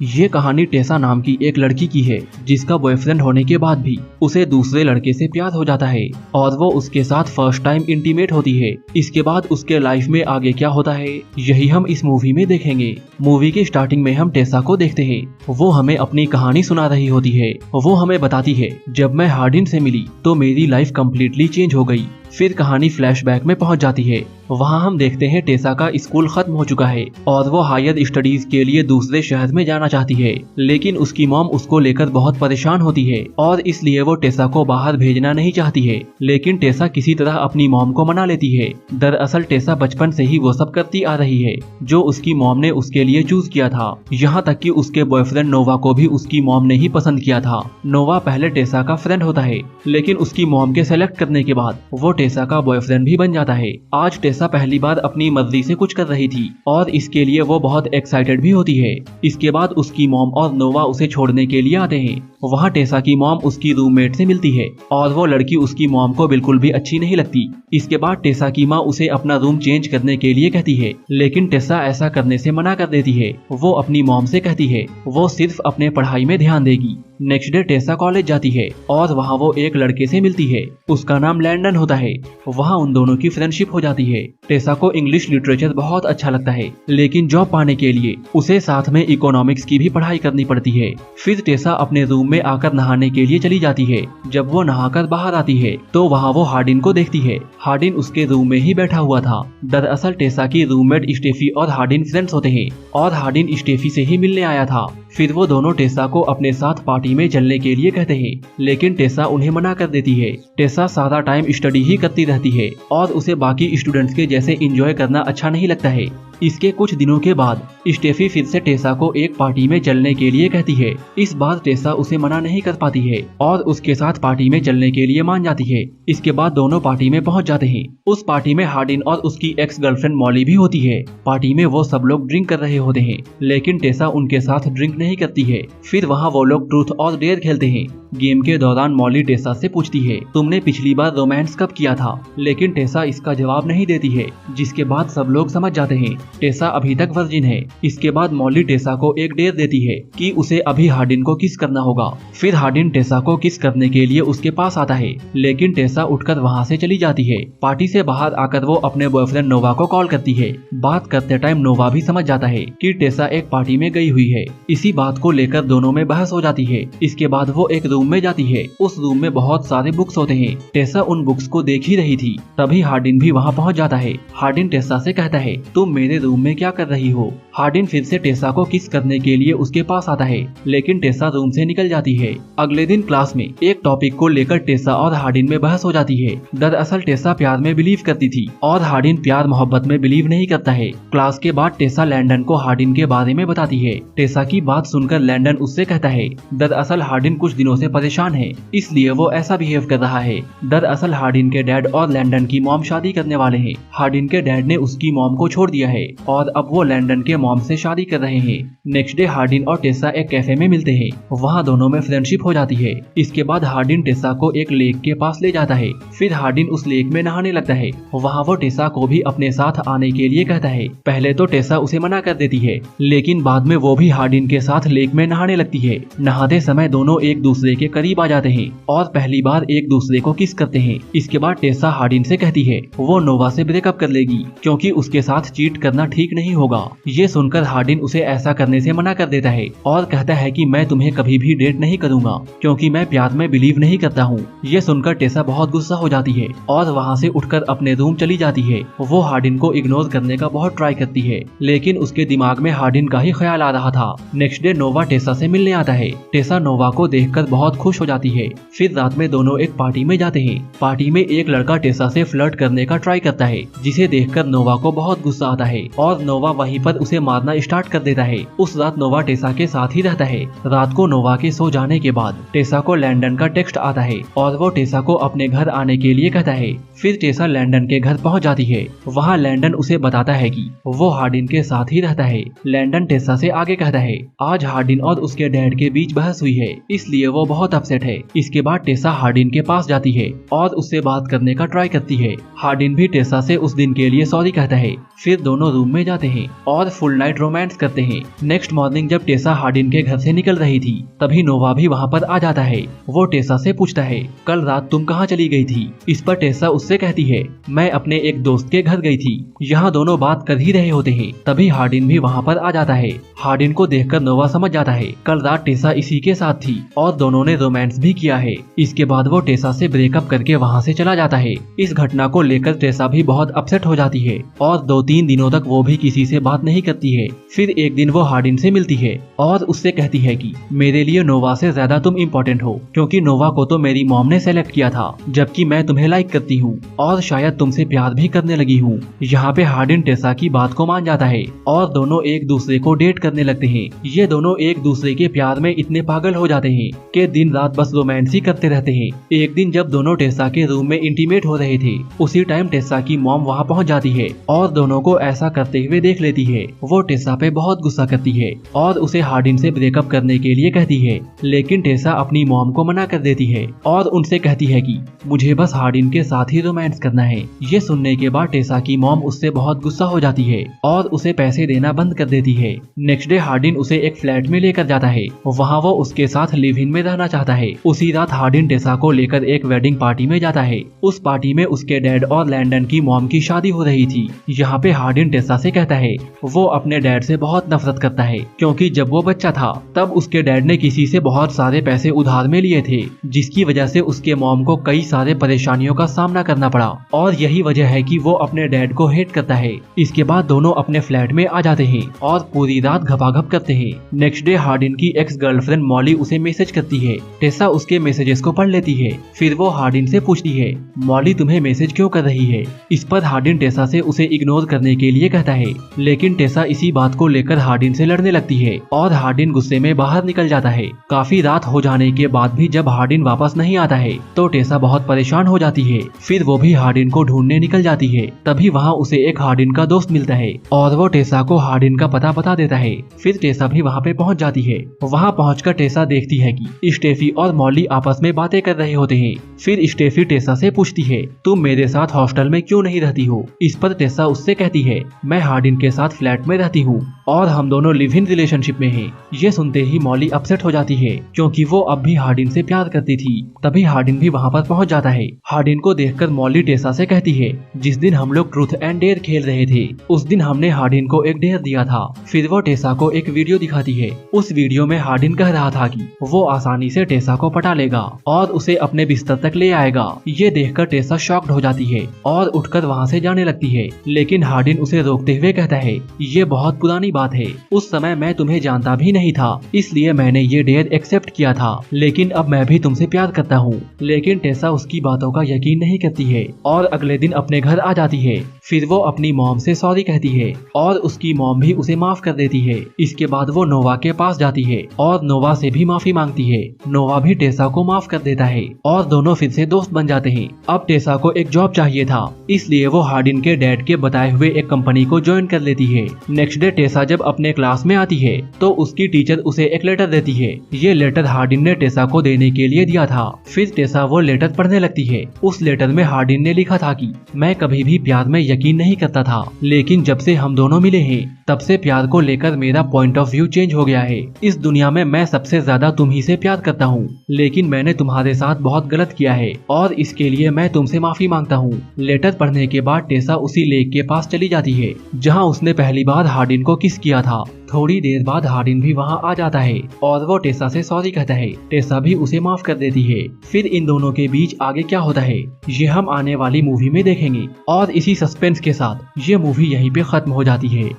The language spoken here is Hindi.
ये कहानी टेसा नाम की एक लड़की की है जिसका बॉयफ्रेंड होने के बाद भी उसे दूसरे लड़के से प्यार हो जाता है और वो उसके साथ फर्स्ट टाइम इंटीमेट होती है। इसके बाद उसके लाइफ में आगे क्या होता है यही हम इस मूवी में देखेंगे। मूवी के स्टार्टिंग में हम टेसा को देखते हैं। वो हमें अपनी कहानी सुना रही होती है। वो हमें बताती है जब मैं हार्डिन से मिली तो मेरी लाइफ कम्प्लीटली चेंज हो गई। फिर कहानी फ्लैशबैक में पहुंच जाती है। वहां हम देखते हैं टेसा का स्कूल खत्म हो चुका है और वो हायर स्टडीज के लिए दूसरे शहर में जाना चाहती है, लेकिन उसकी मॉम उसको लेकर बहुत परेशान होती है और इसलिए वो टेसा को बाहर भेजना नहीं चाहती है। लेकिन टेसा किसी तरह अपनी मॉम को मना लेती है। दरअसल टेसा बचपन से ही वो सब करती आ रही है जो उसकी मॉम ने उसके लिए चूज किया था। यहाँ तक कि उसके बॉयफ्रेंड नोवा को भी उसकी मॉम ने ही पसंद किया था। नोवा पहले टेसा का फ्रेंड होता है, लेकिन उसकी मॉम के सेलेक्ट करने के बाद वो टेसा का बॉयफ्रेंड भी बन जाता है। आज टेसा पहली बार अपनी मर्जी से कुछ कर रही थी और इसके लिए वो बहुत एक्साइटेड भी होती है। इसके बाद उसकी मॉम और नोवा उसे छोड़ने के लिए आते हैं। वहाँ टेसा की मॉम उसकी रूममेट से मिलती है और वो लड़की उसकी मॉम को बिल्कुल भी अच्छी नहीं लगती। इसके बाद टेसा की माँ उसे अपना रूम चेंज करने के लिए कहती है, लेकिन टेसा ऐसा करने से मना कर देती है। वो अपनी मॉम से कहती है वो सिर्फ अपने पढ़ाई में ध्यान देगी। नेक्स्ट डे टेसा कॉलेज जाती है और वहाँ वो एक लड़के से मिलती है। उसका नाम लैंडन होता है। वहाँ उन दोनों की फ्रेंडशिप हो जाती है। टेसा को इंग्लिश लिटरेचर बहुत अच्छा लगता है, लेकिन जॉब पाने के लिए उसे साथ में इकोनॉमिक्स की भी पढ़ाई करनी पड़ती है। फिर टेसा अपने रूम में आकर नहाने के लिए चली जाती है। जब वो नहाकर बाहर आती है तो वहाँ वो हार्डिन को देखती है। हार्डिन उसके रूम में ही बैठा हुआ था। दरअसल टेसा की रूममेट स्टेफी और हार्डिन फ्रेंड्स होते हैं और हार्डिन स्टेफी से ही मिलने आया था। फिर वो दोनों टेसा को अपने साथ पार्टी में चलने के लिए कहते हैं, लेकिन टेसा उन्हें मना कर देती है। टेसा सारा टाइम स्टडी ही करती रहती है और उसे बाकी स्टूडेंट्स के जैसे एंजॉय करना अच्छा नहीं लगता है। इसके कुछ दिनों के बाद स्टेफी फिर से टेसा को एक पार्टी में चलने के लिए कहती है। इस बार टेसा उसे मना नहीं कर पाती है और उसके साथ पार्टी में चलने के लिए मान जाती है। इसके बाद दोनों पार्टी में पहुंच जाते हैं। उस पार्टी में हार्डिन और उसकी एक्स गर्लफ्रेंड मॉली भी होती है। पार्टी में वो सब लोग ड्रिंक कर रहे होते हैं, लेकिन टेसा उनके साथ ड्रिंक नहीं करती है। फिर वहाँ वो लोग ट्रूथ और डेयर खेलते हैं। गेम के दौरान मॉली टेसा से पूछती है, तुमने पिछली बार रोमांस कब किया था? लेकिन टेसा इसका जवाब नहीं देती है, जिसके बाद सब लोग समझ जाते हैं टेसा अभी तक वर्जिन है। इसके बाद मॉली टेसा को एक डेयर देती है कि उसे अभी हार्डिन को किस करना होगा। फिर हार्डिन टेसा को किस करने के लिए उसके पास आता है, लेकिन टेसा उठकर वहाँ से चली जाती है। पार्टी से बाहर आकर वो अपने बॉयफ्रेंड नोवा को कॉल करती है। बात करते टाइम नोवा भी समझ जाता है कि टेसा एक पार्टी में गई हुई है। इसी बात को लेकर दोनों में बहस हो जाती है। इसके बाद वो एक रूम में जाती है। उस रूम में बहुत सारे बुक्स होते हैं। टेसा उन बुक्स को देख ही रही थी, तभी हार्डिन भी वहाँ पहुँच जाता है। हार्डिन टेसा से कहता है, तुम मेरे रूम में क्या कर रही हो? हार्डिन फिर से टेसा को किस करने के लिए उसके पास आता है, लेकिन टेसा रूम से निकल जाती है। अगले दिन क्लास में एक टॉपिक को लेकर टेसा और हार्डिन में बहस हो जाती है। दरअसल टेसा प्यार में बिलीव करती थी और हार्डिन प्यार मोहब्बत में बिलीव नहीं करता है। क्लास के बाद टेसा लैंडन को हार्डिन के बारे में बताती है। टेसा की बात सुनकर लैंडन उससे कहता है, दरअसल हार्डिन कुछ दिनों से परेशान है, इसलिए वो ऐसा बिहेव कर रहा है। दरअसल हार्डिन के डैड और लैंडन की मॉम शादी करने वाले हैं। हार्डिन के डैड ने उसकी मॉम को छोड़ दिया है और अब वो लैंडन के मॉम से शादी कर रहे हैं। नेक्स्ट डे हार्डिन और टेसा एक कैफे में मिलते हैं। वहाँ दोनों में फ्रेंडशिप हो जाती है। इसके बाद हार्डिन टेसा को एक लेक के पास ले जाता है। फिर हार्डिन उस लेक में नहाने लगता है। वहाँ वो टेसा को भी अपने साथ आने के लिए कहता है। पहले तो टेसा उसे मना कर देती है, लेकिन बाद में वो भी हार्डिन के साथ लेक में नहाने लगती है। नहाते समय दोनों एक दूसरे के करीब आ जाते हैं और पहली बार एक दूसरे को किस करते हैं। इसके बाद टेसा हार्डिन से कहती है वो नोवा से ब्रेकअप कर लेगी क्योंकि उसके साथ चीट करना ठीक नहीं होगा। ये सुनकर हार्डिन उसे ऐसा करने से मना कर देता है और कहता है कि मैं तुम्हें कभी भी डेट नहीं करूंगा क्योंकि मैं प्यार में बिलीव नहीं करता हूँ। ये सुनकर टेसा बहुत गुस्सा हो जाती है और वहाँ से उठकर अपने रूम चली जाती है। वो हार्डिन को इग्नोर करने का बहुत ट्राई करती है, लेकिन उसके दिमाग में हार्डिन का ही ख्याल आ रहा था। नेक्स्ट डे नोवा टेसा से मिलने आता है। टेसा नोवा को देखकर बहुत खुश हो जाती है। फिर रात में दोनों एक पार्टी में जाते हैं। पार्टी में एक लड़का टेसा से फ्लर्ट करने का ट्राई करता है, जिसे देखकर नोवा को बहुत गुस्सा आता है और नोवा वहीं पर उसे मारना स्टार्ट कर देता है। उस रात नोवा टेसा के साथ ही रहता है। रात को नोवा के सो जाने के बाद टेसा को लैंडन का टेक्स्ट आता है और वो टेसा को अपने घर आने के लिए कहता है। फिर टेसा लैंडन के घर पहुंच जाती है। वहाँ लैंडन उसे बताता है कि वो हार्डिन के साथ ही रहता है। लैंडन टेसा से आगे कहता है, आज हार्डिन और उसके डैड के बीच बहस हुई है, इसलिए वो बहुत अपसेट है। इसके बाद टेसा हार्डिन के पास जाती है और उससे बात करने का ट्राई करती है। हार्डिन भी टेसा से उस दिन के लिए सॉरी कहता है। फिर दोनों रूम में जाते हैं और फुल नाइट रोमांस करते हैं। नेक्स्ट मॉर्निंग जब टेसा हार्डिन के घर से निकल रही थी तभी नोवा भी वहाँ पर आ जाता है। वो टेसा से पूछता है कल रात तुम कहाँ चली गई थी। इस पर टेसा उससे कहती है मैं अपने एक दोस्त के घर गई थी। यहाँ दोनों बात कर ही रहे होते हैं तभी हार्डिन भी वहाँ पर आ जाता है। हार्डिन को देखकर नोवा समझ जाता है कल रात टेसा इसी के साथ थी और दोनों ने रोमांस भी किया है। इसके बाद वो टेसा से ब्रेकअप करके वहाँ से चला जाता है। इस घटना को लेकर टेसा भी बहुत अपसेट हो जाती है और 2-3 दिनों तक वो भी किसी से बात नहीं करती है। फिर एक दिन वो हार्डिन से मिलती है और उससे कहती है कि मेरे लिए नोवा से ज्यादा तुम इम्पोर्टेंट हो, क्योंकि नोवा को तो मेरी मॉम ने सेलेक्ट किया था, जबकि मैं तुम्हें लाइक करती हूँ और शायद तुमसे प्यार भी करने लगी हूँ। यहाँ पे हार्डिन टेसा की बात को मान जाता है और दोनों एक दूसरे को डेट करने लगते हैं। ये दोनों एक दूसरे के प्यार में इतने पागल हो जाते हैं कि दिन रात बस रोमांस ही करते रहते हैं। एक दिन जब दोनों टेसा के रूम में इंटीमेट हो रहे थे उसी टाइम टेसा की मॉम वहाँ पहुँच जाती है और दोनों को ऐसा करते हुए देख लेती है। वो टेसा पे बहुत गुस्सा करती है और उसे हार्डिन से ब्रेकअप करने के लिए कहती है, लेकिन टेसा अपनी मॉम को मना कर देती है और उनसे कहती है कि मुझे बस हार्डिन के साथ ही रोमांस करना है। ये सुनने के बाद टेसा की मॉम उससे बहुत गुस्सा हो जाती है और उसे पैसे देना बंद कर देती है। नेक्स्ट डे हार्डिन उसे एक फ्लैट में लेकर जाता है। वहाँ वो उसके साथ लिव इन में रहना चाहता है। उसी रात हार्डिन टेसा को लेकर एक वेडिंग पार्टी में जाता है। उस पार्टी में उसके डैड और लैंडन की मॉम की शादी हो रही थी। यहाँ पे हार्डिन टेसा से कहता है वो अपने डैड से बहुत नफरत करता है, क्योंकि जब वो बच्चा था तब उसके डैड ने किसी से बहुत सारे पैसे उधार में लिए थे, जिसकी वजह से उसके मॉम को कई सारे परेशानियों का सामना करना पड़ा और यही वजह है कि वो अपने डैड को हेट करता है। इसके बाद दोनों अपने फ्लैट में आ जाते हैं और पूरी रात घपाघप करते हैं। नेक्स्ट डे हार्डिन की एक्स गर्लफ्रेंड मॉली उसे मैसेज करती है। टेसा उसके मैसेजेस को पढ़ लेती है। फिर वो हार्डिन से पूछती है मॉली तुम्हें मैसेज क्यों कर रही है। इस पर हार्डिन टेसा से उसे इग्नोर करने के लिए कहता है, लेकिन टेसा इसी बात को लेकर हार्डिन से लड़ने लगती है और हार्डिन गुस्से में बाहर निकल जाता है। काफी रात हो जाने के बाद भी जब हार्डिन वापस नहीं आता है तो टेसा बहुत परेशान हो जाती है। फिर वो भी हार्डिन को ढूंढने निकल जाती है। तभी वहाँ उसे एक हार्डिन का दोस्त मिलता है और वो टेसा को हार्डिन का पता बता देता है। फिर टेसा भी वहाँ पे पहुँच जाती है। वहाँ पहुँचकर टेसा देखती है कि स्टेफी और मॉली आपस में बातें कर रहे होते हैं। फिर स्टेफी टेसा से पूछती है तुम मेरे साथ हॉस्टल में क्यों नहीं रहती हो। इस पर टेसा उससे कहती है मैं हार्डिन के साथ फ्लैट में रहती हूँ और हम दोनों लिव इन रिलेशनशिप में हैं। ये सुनते ही मॉली अपसेट हो जाती है, क्योंकि वो अब भी हार्डिन से प्यार करती थी। तभी हार्डिन भी वहाँ पर पहुँच जाता है। हार्डिन को देखकर मॉली टेसा से कहती है जिस दिन हम लोग ट्रूथ एंड डेयर खेल रहे थे उस दिन हमने हार्डिन को एक डेयर दिया था। फिर वो टेसा को एक वीडियो दिखाती है। उस वीडियो में हार्डिन कह रहा था कि वो आसानी से टेसा को पटा लेगा और उसे अपने बिस्तर तक ले आएगा। ये देखकर टेसा शॉक्ड हो जाती है और उठकर वहाँ से जाने लगती है, लेकिन हार्डिन उसे रोकते हुए कहता है ये बहुत पुरानी बात है। उस समय मैं तुम्हें जानता भी नहीं था, इसलिए मैंने ये डेयर एक्सेप्ट किया था, लेकिन अब मैं भी तुमसे प्यार करता हूँ। लेकिन टेसा उसकी बातों का यकीन नहीं करती है और अगले दिन अपने घर आ जाती है। फिर वो अपनी मॉम से सॉरी कहती है और उसकी मॉम भी उसे माफ कर देती है। इसके बाद वो नोवा के पास जाती है और नोवा से भी माफी मांगती है। नोवा भी टेसा को माफ कर देता है और दोनों फिर से दोस्त बन जाते हैं। अब टेसा को एक जॉब चाहिए था, इसलिए वो हार्डिन के डैड के बताए हुए एक कंपनी को ज्वाइन कर लेती है। नेक्स्ट डे टेसा जब अपने क्लास में आती है तो उसकी टीचर उसे एक लेटर देती है। ये लेटर हार्डिन ने टेसा को देने के लिए दिया था। फिर टेसा वो लेटर पढ़ने लगती है। उस लेटर में हार्डिन ने लिखा था कि मैं कभी भी प्यार में यकीन नहीं करता था, लेकिन जब से हम दोनों मिले हैं तब से प्यार को लेकर मेरा पॉइंट ऑफ व्यू चेंज हो गया है। इस दुनिया में मैं सबसे ज्यादा तुम ही से प्यार करता हूँ, लेकिन मैंने तुम्हारे साथ बहुत गलत किया है और इसके लिए मैं तुमसे माफी मांगता हूँ। लेटर पढ़ने के बाद टेसा उसी लेक के पास चली जाती है जहाँ उसने पहली बार हार्डिन को किस किया था। थोड़ी देर बाद हार्डिन भी वहाँ आ जाता है और वो टेसा से सॉरी कहता है। टेसा भी उसे माफ कर देती है। फिर इन दोनों के बीच आगे क्या होता है ये हम आने वाली मूवी में देखेंगे और इसी सस्पेंस के साथ ये मूवी यहीं पे खत्म हो जाती है।